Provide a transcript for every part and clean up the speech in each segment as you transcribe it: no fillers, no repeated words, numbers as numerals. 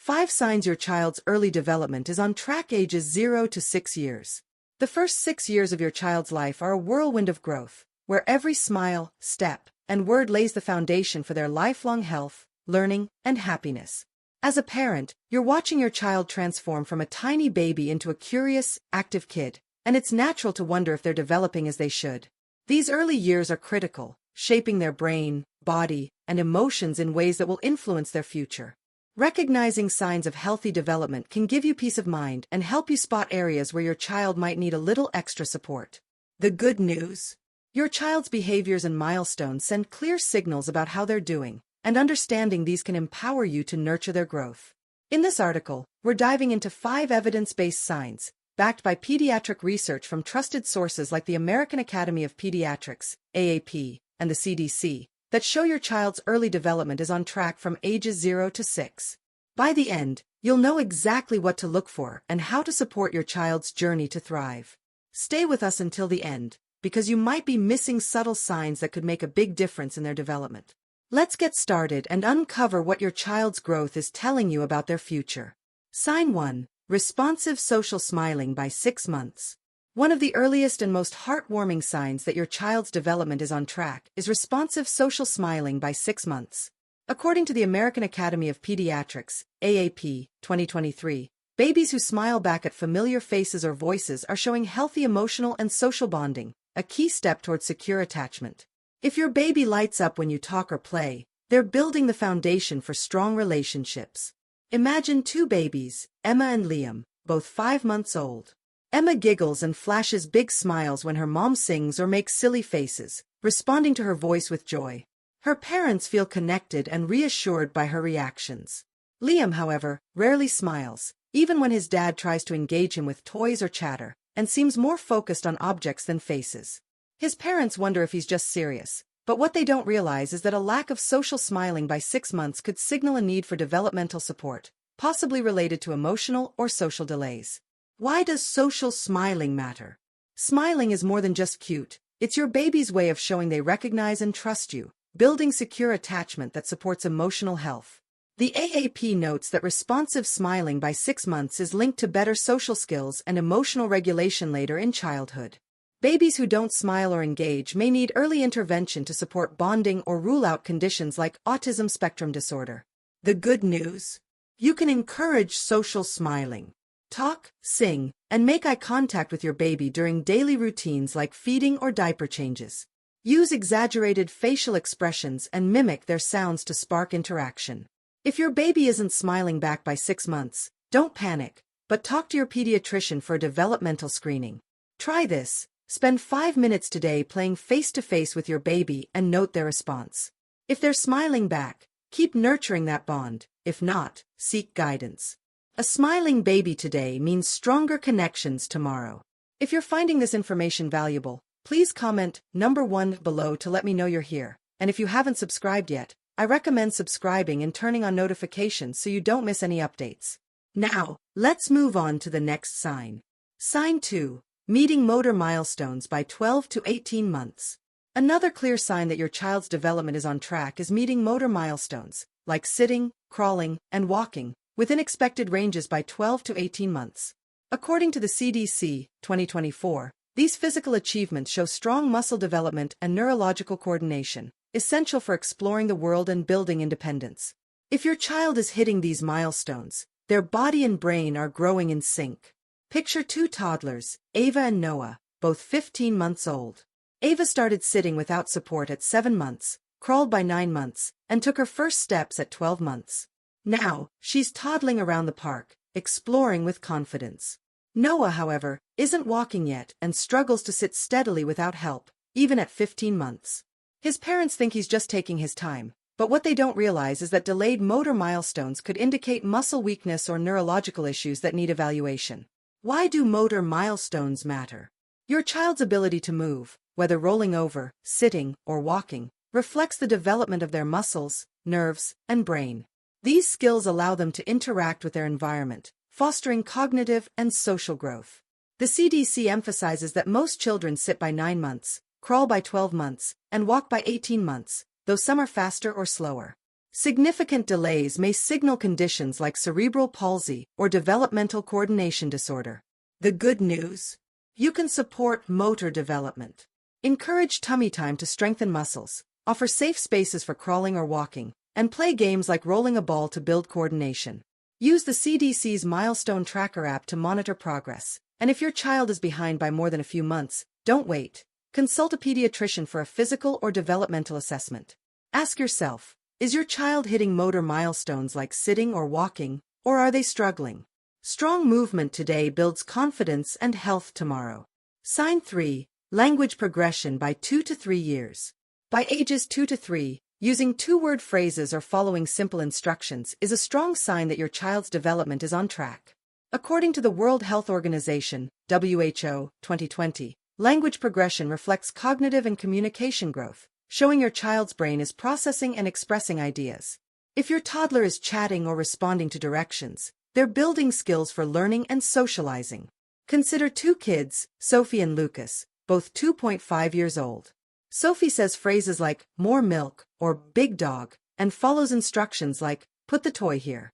5 signs your child's early development is on track ages 0 to 6 years. The first 6 years of your child's life are a whirlwind of growth, where every smile, step, and word lays the foundation for their lifelong health, learning, and happiness. As a parent, you're watching your child transform from a tiny baby into a curious, active kid, and it's natural to wonder if they're developing as they should. These early years are critical, shaping their brain, body, and emotions in ways that will influence their future. Recognizing signs of healthy development can give you peace of mind and help you spot areas where your child might need a little extra support. The good news: your child's behaviors and milestones send clear signals about how they're doing, and understanding these can empower you to nurture their growth. In this article, we're diving into 5 evidence-based signs, backed by pediatric research from trusted sources like the American Academy of Pediatrics, AAP, and the CDC, that show your child's early development is on track from ages 0 to 6. By the end, you'll know exactly what to look for and how to support your child's journey to thrive. Stay with us until the end, because you might be missing subtle signs that could make a big difference in their development. Let's get started and uncover what your child's growth is telling you about their future. Sign 1. Responsive social smiling by 6 months. One of the earliest and most heartwarming signs that your child's development is on track is responsive social smiling by 6 months. According to the American Academy of Pediatrics, AAP, 2023, babies who smile back at familiar faces or voices are showing healthy emotional and social bonding, a key step towards secure attachment. If your baby lights up when you talk or play, they're building the foundation for strong relationships. Imagine 2 babies, Emma and Liam, both 5 months old. Emma giggles and flashes big smiles when her mom sings or makes silly faces, responding to her voice with joy. Her parents feel connected and reassured by her reactions. Liam, however, rarely smiles, even when his dad tries to engage him with toys or chatter, and seems more focused on objects than faces. His parents wonder if he's just serious, but what they don't realize is that a lack of social smiling by 6 months could signal a need for developmental support, possibly related to emotional or social delays. Why does social smiling matter? Smiling is more than just cute. It's your baby's way of showing they recognize and trust you, building secure attachment that supports emotional health. The AAP notes that responsive smiling by 6 months is linked to better social skills and emotional regulation later in childhood. Babies who don't smile or engage may need early intervention to support bonding or rule out conditions like autism spectrum disorder. The good news: you can encourage social smiling. Talk, sing, and make eye contact with your baby during daily routines like feeding or diaper changes. Use exaggerated facial expressions and mimic their sounds to spark interaction. If your baby isn't smiling back by 6 months, don't panic, but talk to your pediatrician for a developmental screening. Try this. Spend 5 minutes today playing face-to-face with your baby and note their response. If they're smiling back, keep nurturing that bond. If not, seek guidance. A smiling baby today means stronger connections tomorrow. If you're finding this information valuable, please comment number 1 below to let me know you're here. And if you haven't subscribed yet, I recommend subscribing and turning on notifications so you don't miss any updates. Now, let's move on to the next sign. Sign 2. Meeting motor milestones by 12 to 18 months. Another clear sign that your child's development is on track is meeting motor milestones, like sitting, crawling, and walking, within expected ranges by 12 to 18 months. According to the CDC, 2024, these physical achievements show strong muscle development and neurological coordination, essential for exploring the world and building independence. If your child is hitting these milestones, their body and brain are growing in sync. Picture 2 toddlers, Ava and Noah, both 15 months old. Ava started sitting without support at 7 months, crawled by 9 months, and took her first steps at 12 months. Now, she's toddling around the park, exploring with confidence. Noah, however, isn't walking yet and struggles to sit steadily without help, even at 15 months. His parents think he's just taking his time, but what they don't realize is that delayed motor milestones could indicate muscle weakness or neurological issues that need evaluation. Why do motor milestones matter? Your child's ability to move, whether rolling over, sitting, or walking, reflects the development of their muscles, nerves, and brain. These skills allow them to interact with their environment, fostering cognitive and social growth. The CDC emphasizes that most children sit by 9 months, crawl by 12 months, and walk by 18 months, though some are faster or slower. Significant delays may signal conditions like cerebral palsy or developmental coordination disorder. The good news? You can support motor development. Encourage tummy time to strengthen muscles, offer safe spaces for crawling or walking, and play games like rolling a ball to build coordination. Use the CDC's Milestone Tracker app to monitor progress, and if your child is behind by more than a few months, don't wait. Consult a pediatrician for a physical or developmental assessment. Ask yourself, is your child hitting motor milestones like sitting or walking, or are they struggling? Strong movement today builds confidence and health tomorrow. Sign 3. Language progression by 2 to 3 years. By ages 2 to 3, using two-word phrases or following simple instructions is a strong sign that your child's development is on track. According to the World Health Organization, WHO, 2020, language progression reflects cognitive and communication growth, showing your child's brain is processing and expressing ideas. If your toddler is chatting or responding to directions, they're building skills for learning and socializing. Consider two kids, Sophie and Lucas, both 2.5 years old. Sophie says phrases like, more milk, or big dog, and follows instructions like, put the toy here.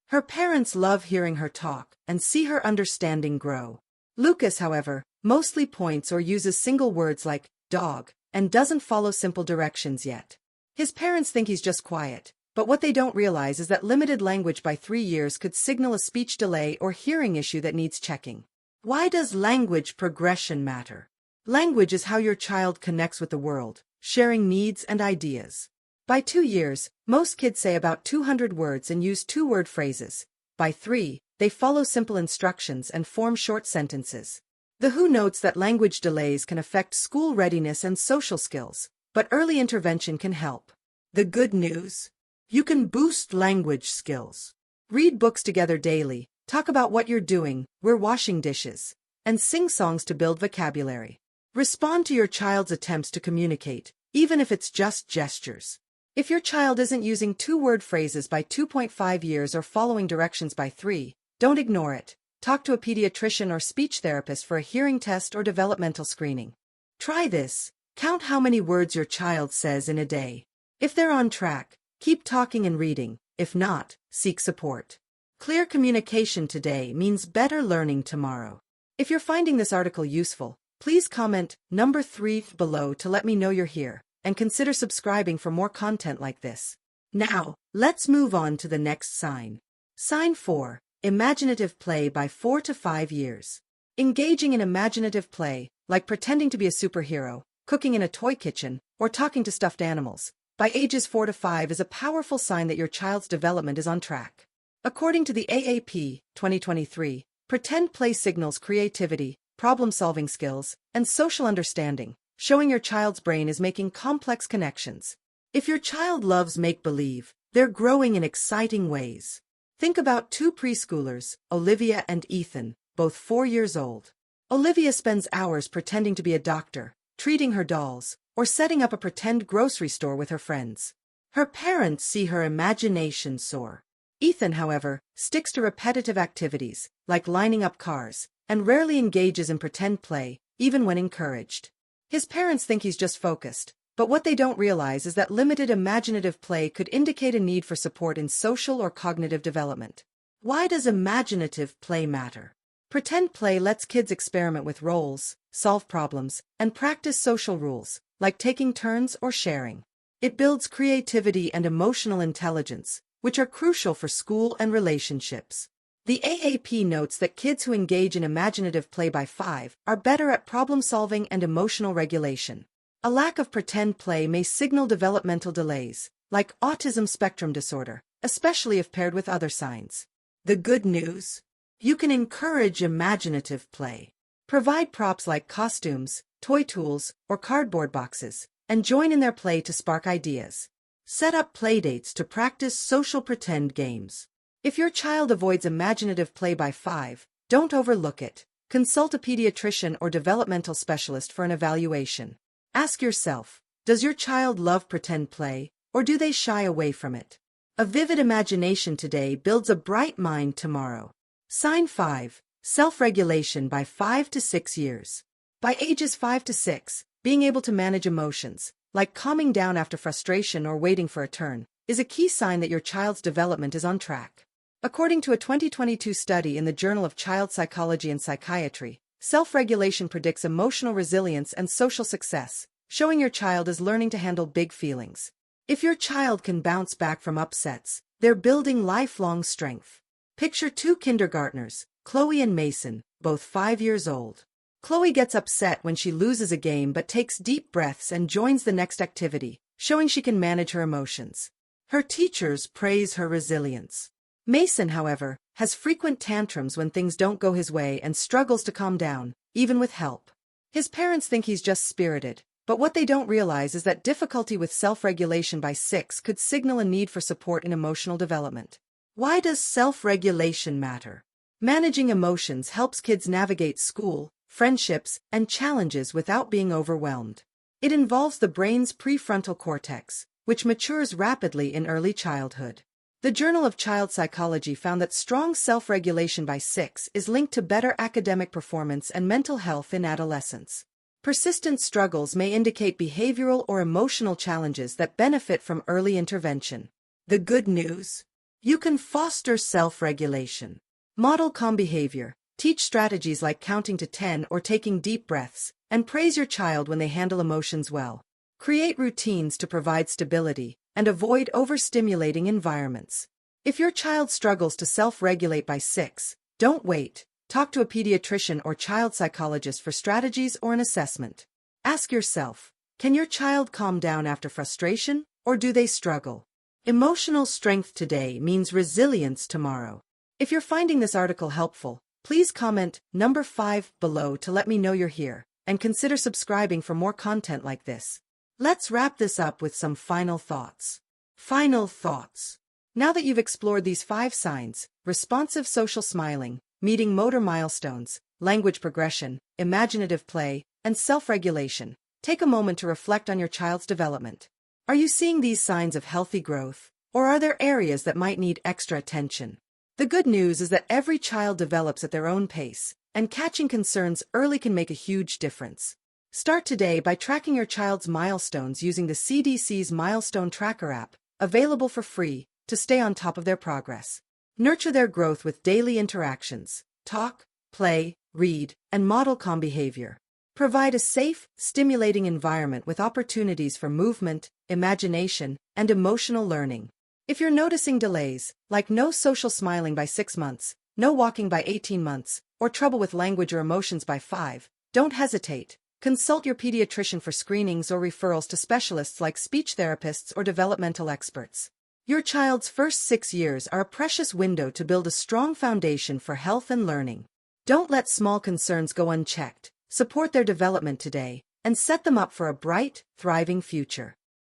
Her parents love hearing her talk and see her understanding grow. Lucas, however, mostly points or uses single words like, dog, and doesn't follow simple directions yet. His parents think he's just quiet, but what they don't realize is that limited language by 3 years could signal a speech delay or hearing issue that needs checking. Why does language progression matter? Language is how your child connects with the world, sharing needs and ideas. By 2 years, most kids say about 200 words and use two-word phrases. By 3, they follow simple instructions and form short sentences. The WHO notes that language delays can affect school readiness and social skills, but early intervention can help. The good news? You can boost language skills. Read books together daily, talk about what you're doing, we're washing dishes, and sing songs to build vocabulary. Respond to your child's attempts to communicate, even if it's just gestures. If your child isn't using two-word phrases by 2.5 years or following directions by 3, don't ignore it. Talk to a pediatrician or speech therapist for a hearing test or developmental screening. Try this. Count how many words your child says in a day. If they're on track, keep talking and reading. If not, seek support. Clear communication today means better learning tomorrow. If you're finding this article useful, please comment number 3 below to let me know you're here, and consider subscribing for more content like this. Now, let's move on to the next sign. Sign 4. Imaginative play by 4 to 5 years. Engaging in imaginative play, like pretending to be a superhero, cooking in a toy kitchen, or talking to stuffed animals, by ages 4 to 5 is a powerful sign that your child's development is on track. According to the AAP, 2023, pretend play signals creativity, problem-solving skills, and social understanding, showing your child's brain is making complex connections. If your child loves make-believe, they're growing in exciting ways. Think about two preschoolers, Olivia and Ethan, both 4 years old. Olivia spends hours pretending to be a doctor, treating her dolls, or setting up a pretend grocery store with her friends. Her parents see her imagination soar. Ethan, however, sticks to repetitive activities, like lining up cars, and rarely engages in pretend play, even when encouraged. His parents think he's just focused, but what they don't realize is that limited imaginative play could indicate a need for support in social or cognitive development. Why does imaginative play matter? Pretend play lets kids experiment with roles, solve problems, and practice social rules, like taking turns or sharing. It builds creativity and emotional intelligence, which are crucial for school and relationships. The AAP notes that kids who engage in imaginative play by 5 are better at problem-solving and emotional regulation. A lack of pretend play may signal developmental delays, like autism spectrum disorder, especially if paired with other signs. The good news? You can encourage imaginative play. Provide props like costumes, toy tools, or cardboard boxes, and join in their play to spark ideas. Set up playdates to practice social pretend games. If your child avoids imaginative play by 5, don't overlook it. Consult a pediatrician or developmental specialist for an evaluation. Ask yourself, does your child love pretend play, or do they shy away from it? A vivid imagination today builds a bright mind tomorrow. Sign 5. Self-regulation by 5 to 6 years. By ages 5 to 6, being able to manage emotions, like calming down after frustration or waiting for a turn, is a key sign that your child's development is on track. According to a 2022 study in the Journal of Child Psychology and Psychiatry, self-regulation predicts emotional resilience and social success, showing your child is learning to handle big feelings. If your child can bounce back from upsets, they're building lifelong strength. Picture two kindergartners, Chloe and Mason, both 5 years old. Chloe gets upset when she loses a game but takes deep breaths and joins the next activity, showing she can manage her emotions. Her teachers praise her resilience. Mason, however, has frequent tantrums when things don't go his way and struggles to calm down, even with help. His parents think he's just spirited, but what they don't realize is that difficulty with self-regulation by 6 could signal a need for support in emotional development. Why does self-regulation matter? Managing emotions helps kids navigate school, friendships, and challenges without being overwhelmed. It involves the brain's prefrontal cortex, which matures rapidly in early childhood. The Journal of Child Psychology found that strong self-regulation by 6 is linked to better academic performance and mental health in adolescence. Persistent struggles may indicate behavioral or emotional challenges that benefit from early intervention. The good news? You can foster self-regulation. Model calm behavior, teach strategies like counting to 10 or taking deep breaths, and praise your child when they handle emotions well. Create routines to provide stability, and avoid overstimulating environments. If your child struggles to self-regulate by 6, don't wait. Talk to a pediatrician or child psychologist for strategies or an assessment. Ask yourself, can your child calm down after frustration, or do they struggle? Emotional strength today means resilience tomorrow. If you're finding this article helpful, please comment number 5 below to let me know you're here, and consider subscribing for more content like this. Let's wrap this up with some final thoughts. Final thoughts. Now that you've explored these 5 signs, responsive social smiling, meeting motor milestones, language progression, imaginative play, and self-regulation, take a moment to reflect on your child's development. Are you seeing these signs of healthy growth, or are there areas that might need extra attention? The good news is that every child develops at their own pace, and catching concerns early can make a huge difference. Start today by tracking your child's milestones using the CDC's Milestone Tracker app, available for free, to stay on top of their progress. Nurture their growth with daily interactions. Talk, play, read, and model calm behavior. Provide a safe, stimulating environment with opportunities for movement, imagination, and emotional learning. If you're noticing delays, like no social smiling by 6 months, no walking by 18 months, or trouble with language or emotions by 5, don't hesitate. Consult your pediatrician for screenings or referrals to specialists like speech therapists or developmental experts. Your child's first 6 years are a precious window to build a strong foundation for health and learning. Don't let small concerns go unchecked. Support their development today, and set them up for a bright, thriving future.